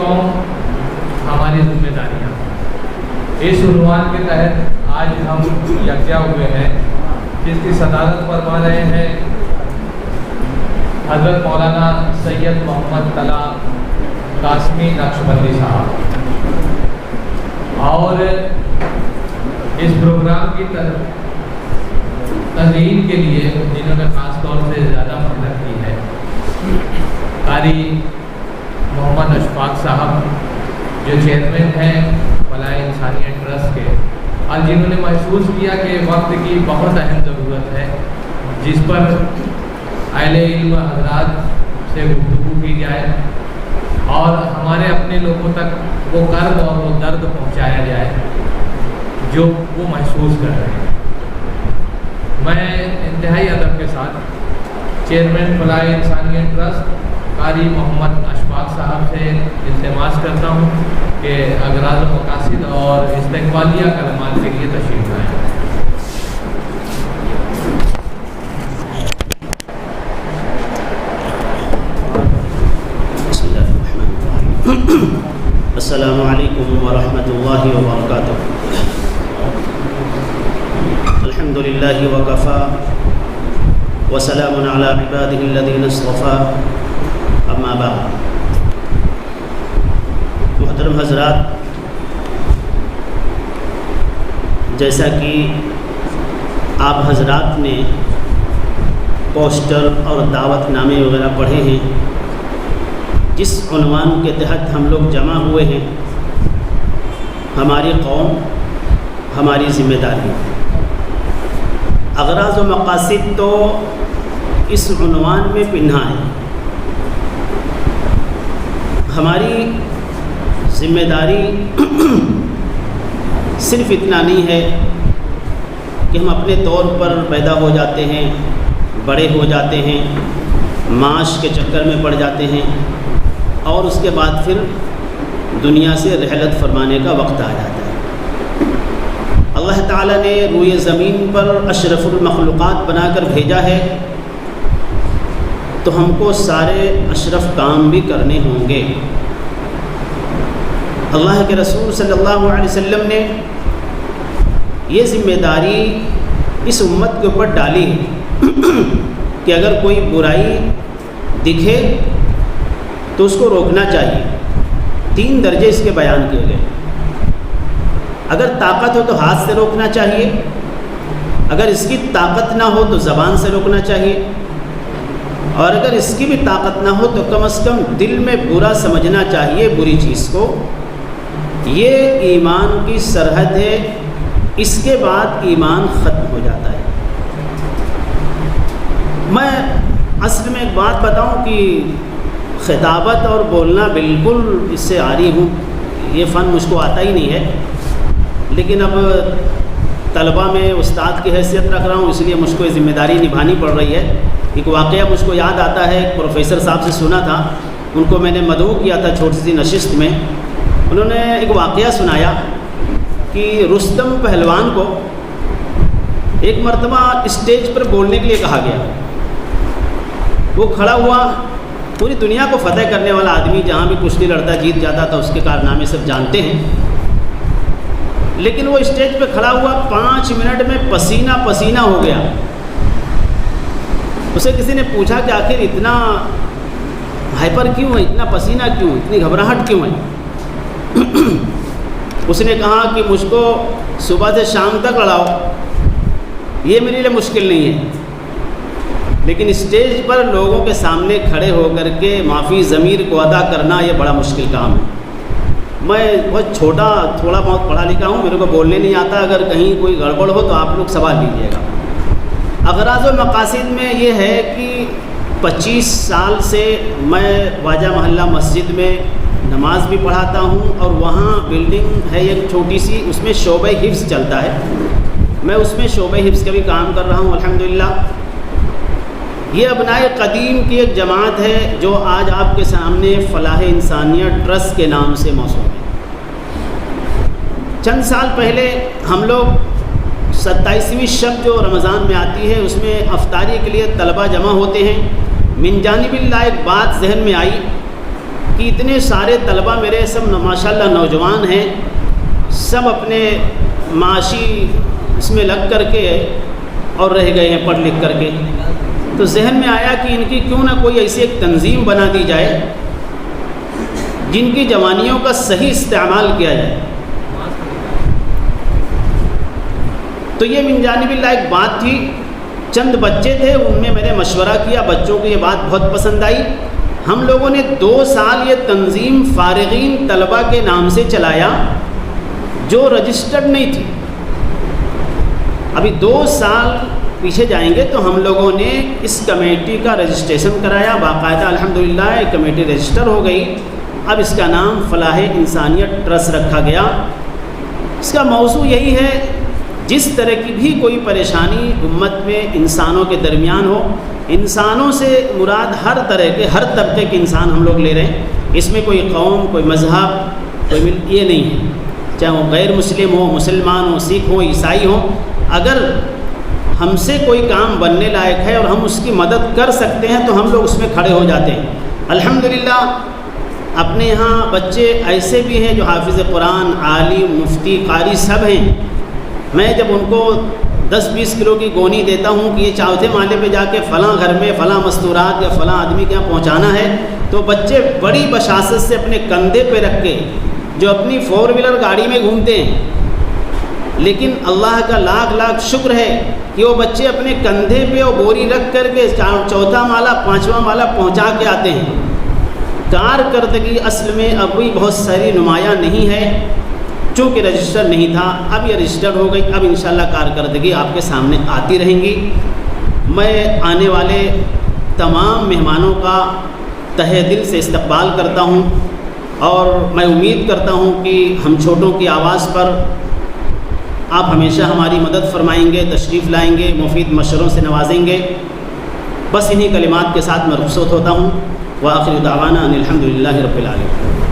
قوم ہماری ذمہ داریاں، اس عنوان کے تحت آج ہم یکجا ہوئے ہیں، جس کی صدارت فرما رہے ہیں حضرت مولانا سید محمد طلعہ قاسمی نقشبندی صاحب، اور اس پروگرام کی تنظیم کے لیے جنہوں نے خاص طور سے زیادہ محنت کی ہے، قاری محمد اشفاق صاحب جو چیئرمین ہیں فلاح انسانیت ٹرسٹ کے، اور جنہوں نے محسوس کیا کہ وقت کی بہت اہم ضرورت ہے جس پر اہل علم حضرات سے گفتگو کی جائے اور ہمارے اپنے لوگوں تک وہ کرب اور وہ درد پہنچایا جائے جو وہ محسوس کر رہے ہیں۔ میں انتہائی ادب کے ساتھ چیئرمین فلاح انسانیت ٹرسٹ قاری محمد اشفاق صاحب سے التماس کرتا ہوں کہ اغراض و مقاصد اور استقبالیہ کلمات کے لیے تشریف لائیں۔ السلام علیکم ورحمۃ اللہ وبرکاتہ۔ الحمد للہ وکفیٰ وسلام علی عبادہ الذین اصطفیٰ، اما بعد۔ محترم حضرات، جیسا کہ آپ حضرات نے پوسٹر اور دعوت نامے وغیرہ پڑھے ہیں، جس عنوان کے تحت ہم لوگ جمع ہوئے ہیں، ہماری قوم ہماری ذمہ داری۔ اغراض و مقاصد تو اس عنوان میں پنہا ہے۔ ہماری ذمہ داری صرف اتنا نہیں ہے کہ ہم اپنے طور پر پیدا ہو جاتے ہیں، بڑے ہو جاتے ہیں، معاش کے چکر میں پڑ جاتے ہیں اور اس کے بعد پھر دنیا سے رحلت فرمانے کا وقت آ جاتا ہے۔ اللہ تعالیٰ نے روئے زمین پر اشرف المخلوقات بنا کر بھیجا ہے، تو ہم کو سارے اشرف کام بھی کرنے ہوں گے۔ اللہ کے رسول صلی اللہ علیہ وسلم نے یہ ذمہ داری اس امت کے اوپر ڈالی ہے کہ اگر کوئی برائی دکھے تو اس کو روکنا چاہیے۔ 3 درجے اس کے بیان کیے گئے۔ اگر طاقت ہو تو ہاتھ سے روکنا چاہیے، اگر اس کی طاقت نہ ہو تو زبان سے روکنا چاہیے، اور اگر اس کی بھی طاقت نہ ہو تو کم از کم دل میں برا سمجھنا چاہیے بری چیز کو۔ یہ ایمان کی سرحد ہے، اس کے بعد ایمان ختم ہو جاتا ہے۔ میں اصل میں ایک بات بتاؤں کہ خطابت اور بولنا بالکل اس سے عاری ہوں، یہ فن مجھ کو آتا ہی نہیں ہے، لیکن اب طلبہ میں استاد کی حیثیت رکھ رہا ہوں، اس لیے مجھ کو یہ ذمہ داری نبھانی پڑ رہی ہے۔ ایک واقعہ مجھ کو یاد آتا ہے، ایک پروفیسر صاحب سے سنا تھا، ان کو میں نے مدعو کیا تھا چھوٹی سی نشست میں۔ انہوں نے ایک واقعہ سنایا کہ رستم پہلوان کو ایک مرتبہ اسٹیج پر بولنے کے لیے کہا گیا۔ وہ کھڑا ہوا، پوری دنیا کو فتح کرنے والا آدمی، جہاں بھی کشتی لڑتا جیت جاتا تھا، اس کے کارنامے سب جانتے ہیں، لیکن وہ اسٹیج پہ کھڑا ہوا، 5 منٹ میں پسینہ پسینہ ہو گیا۔ اسے کسی نے پوچھا کہ آخر اتنا ہائپر کیوں ہے، اتنا پسینہ کیوں، اتنی گھبراہٹ کیوں ہے؟ اس نے کہا کہ مجھ کو صبح سے شام تک لڑاؤ، یہ میرے لیے مشکل نہیں ہے، لیکن اسٹیج پر لوگوں کے سامنے کھڑے ہو کر کے معافی ضمیر کو ادا کرنا یہ بڑا مشکل کام ہے۔ میں بہت چھوٹا، تھوڑا بہت پڑھا لکھا ہوں، میرے کو بولنے نہیں آتا، اگر کہیں کوئی گڑبڑ ہو تو آپ لوگ سوال لیجیے گا۔ اغراض و مقاصد میں یہ ہے کہ 25 سال سے میں واجہ محلہ مسجد میں نماز بھی پڑھاتا ہوں، اور وہاں بلڈنگ ہے ایک چھوٹی سی، اس میں شعبہ حفظ چلتا ہے، میں اس میں شعبہ حفظ کا بھی کام کر رہا ہوں الحمدللہ۔ یہ ابنائے قدیم کی ایک جماعت ہے جو آج آپ کے سامنے فلاح انسانیت ٹرسٹ کے نام سے موسوم ہے۔ چند سال پہلے ہم لوگ 27ویں شب جو رمضان میں آتی ہے، اس میں افطاری کے لیے طلبہ جمع ہوتے ہیں۔ من جانب اللہ ایک بات ذہن میں آئی کہ اتنے سارے طلبہ میرے سب ماشاءاللہ نوجوان ہیں، سب اپنے معاشی اس میں لگ کر کے اور رہ گئے ہیں پڑھ لکھ کر کے، تو ذہن میں آیا کہ ان کی کیوں نہ کوئی ایسی ایک تنظیم بنا دی جائے جن کی جوانیوں کا صحیح استعمال کیا جائے۔ تو یہ من جانب اللہ ایک بات تھی، چند بچے تھے، ان میں میں نے مشورہ کیا، بچوں کو یہ بات بہت پسند آئی۔ ہم لوگوں نے 2 سال یہ تنظیم فارغین طلبہ کے نام سے چلایا جو رجسٹرڈ نہیں تھی۔ ابھی 2 سال پیچھے جائیں گے تو ہم لوگوں نے اس کمیٹی کا رجسٹریشن کرایا، باقاعدہ الحمدللہ ایک کمیٹی رجسٹر ہو گئی۔ اب اس کا نام فلاح انسانیت ٹرسٹ رکھا گیا۔ اس کا موضوع یہی ہے، جس طرح کی بھی کوئی پریشانی امت میں انسانوں کے درمیان ہو، انسانوں سے مراد ہر طرح کے ہر طبقے کے انسان ہم لوگ لے رہے ہیں، اس میں کوئی قوم، کوئی مذہب، کوئی یہ نہیں ہے، چاہے وہ غیر مسلم ہو، مسلمان ہو، سکھ ہو، عیسائی ہو، اگر ہم سے کوئی کام بننے لائق ہے اور ہم اس کی مدد کر سکتے ہیں تو ہم لوگ اس میں کھڑے ہو جاتے ہیں۔ الحمدللہ اپنے یہاں بچے ایسے بھی ہیں جو حافظ قرآن، عالم، مفتی، قاری سب ہیں۔ میں جب ان کو 10-20 کلو کی گونی دیتا ہوں کہ یہ چوتھے مالے پہ جا کے فلاں گھر میں فلاں مستورات یا فلاں آدمی کے یہاں پہنچانا ہے، تو بچے بڑی بشاشت سے اپنے کندھے پہ رکھ کے، جو اپنی 4 ویلر گاڑی میں گھومتے ہیں، لیکن اللہ کا لاکھ شکر ہے کہ وہ بچے اپنے کندھے پہ وہ بوری رکھ کر کے 4تھا مالا 5واں مالا پہنچا کے آتے ہیں۔ کارکردگی اصل میں اب بھی بہت ساری نمایاں نہیں ہے، چونکہ رجسٹر نہیں تھا، اب یہ رجسٹر ہو گئی، اب انشاءاللہ کارکردگی آپ کے سامنے آتی رہیں گی۔ میں آنے والے تمام مہمانوں کا تہہ دل سے استقبال کرتا ہوں، اور میں امید کرتا ہوں کہ ہم چھوٹوں کی آواز پر آپ ہمیشہ ہماری مدد فرمائیں گے، تشریف لائیں گے، مفید مشوروں سے نوازیں گے۔ بس انہی کلمات کے ساتھ میں رخصت ہوتا ہوں۔ وآخر دعوانا ان الحمدللہ رب العالمین۔